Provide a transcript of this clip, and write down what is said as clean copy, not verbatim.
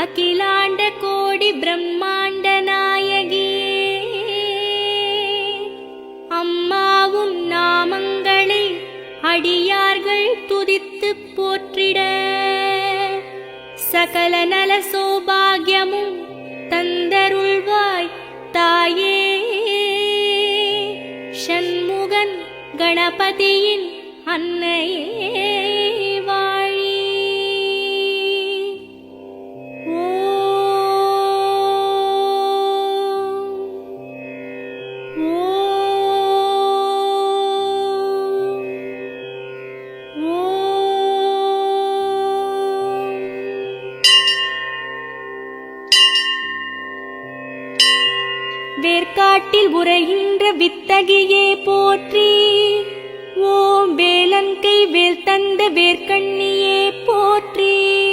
அகிலாண்ட கோடி பிரம்மாண்ட நாயகியே, அம்மாவும் நாமங்களை அடியார்கள் துதித்துப் போற்றிட, சகல நல சௌபாகியமும் தந்தருள்வாய் தாயே. ஷண்முகன் கணபதியின் அன்னையே வாழி. வேர்க்காட்டில் உரைகின்ற வித்தகியே போற்றி. ஓம் வேலன்கை வேல் தந்த வேர்க்கண்ணியே